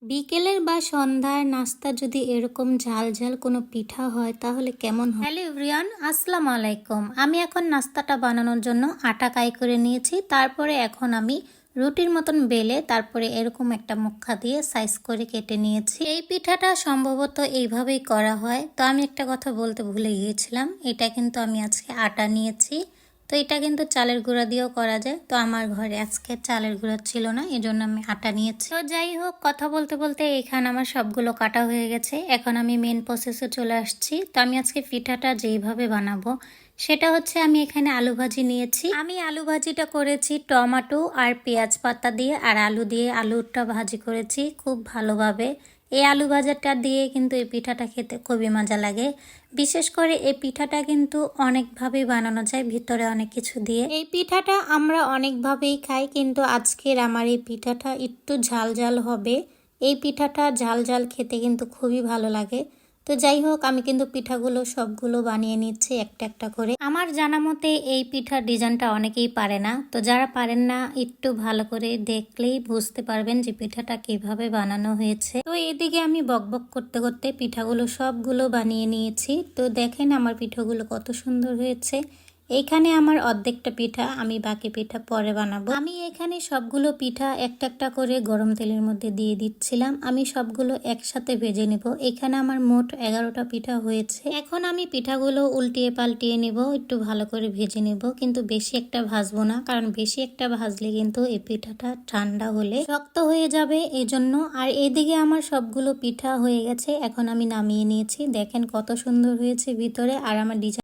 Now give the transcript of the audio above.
বিকেলের বা সন্ধ্যার নাস্তা যদি এরকম ঝাল ঝাল কোনো পিঠা হয় তাহলে কেমন হয়। হ্যালো এভরিওয়ান, আসসালামু আলাইকুম। আমি এখন নাস্তাটা বানানোর জন্য আটা কাই করে নিয়েছি। তারপরে এখন আমি রুটির মতন বেলে তারপরে এরকম একটা মুখা দিয়ে সাইজ করে কেটে নিয়েছি। এই পিঠাটা সম্ভবত এইভাবেই করা হয়। তো আমি একটা কথা বলতে ভুলে গিয়েছিলাম, এটা কিন্তু আমি আজকে আটা নিয়েছি। তো এটা কিন্তু চালের গুঁড়া দিয়েও করা যায়। তো আমার ঘরে আজকে চালের গুঁড়া ছিল না, এই জন্য আমি আটা নিয়েছি। তো যাই হোক, কথা বলতে বলতে এখানে আমার সবগুলো কাটা হয়ে গেছে। এখন আমি মেন প্রসেসে চলে আসছি। তো আমি আজকে পিঠাটা যেইভাবে বানাবো সেটা হচ্ছে, আমি এখানে আলু ভাজি নিয়েছি। আমি আলু ভাজিটা করেছি টমেটো আর পেঁয়াজ পাতা দিয়ে, আর আলু দিয়ে আলুটা ভাজি করেছি খুব ভালোভাবে। এই আলু ভাজাটা দিয়ে কিন্তু এই পিঠাটা খেতে খুবই মজা লাগে। বিশেষ করে এই পিঠাটা কিন্তু অনেকভাবেই বানানো যায়, ভিতরে অনেক কিছু দিয়ে। এই পিঠাটা আমরা অনেকভাবেই খাই, কিন্তু আজকের আমার এই পিঠাটা একটু ঝাল ঝাল হবে। এই পিঠাটা ঝাল ঝাল খেতে কিন্তু খুবই ভালো লাগে। তো যাই হোক, আমি কিন্তু পিঠাগুলো সবগুলো বানিয়ে নিচ্ছি একটা একটা করে। আমার জানা মতে এই পিঠার ডিজাইনটা অনেকেই পারে না। তো যারা পারেন না, একটু ভালো করে দেখলেই বুঝতে পারবেন যে পিঠাটা কিভাবে বানানো হয়েছে। তো এদিকে আমি বকবক করতে করতে পিঠাগুলো সবগুলো বানিয়ে নিয়েছি। তো দেখেন আমার পিঠাগুলো কত সুন্দর হয়েছে। এইখানে আমার অর্ধেকটা পিঠা, আমি বাকি পিঠা পরে বানাবো। আমি এখানে সবগুলো পিঠা একটা একটা করে গরম তেলের মধ্যে দিয়ে দিচ্ছিলাম। আমি সবগুলো একসাথে ভেজে নেব। এখানে আমার মোট 11টা পিঠা হয়েছে। এখন আমি পিঠাগুলো উল্টিয়ে পাল্টিয়ে নেব, একটু ভালো করে ভেজে নেব, কিন্তু বেশি একটা ভাজবো না, কারণ বেশি একটা ভাজলে কিন্তু এই পিঠাটা ঠান্ডা হলে শক্ত হয়ে যাবে, এই জন্য। আর এদিকে আমার সবগুলো পিঠা হয়ে গেছে, এখন আমি নামিয়ে নিয়েছি। দেখেন কত সুন্দর হয়েছে ভিতরে, আর আমার ডিজাইন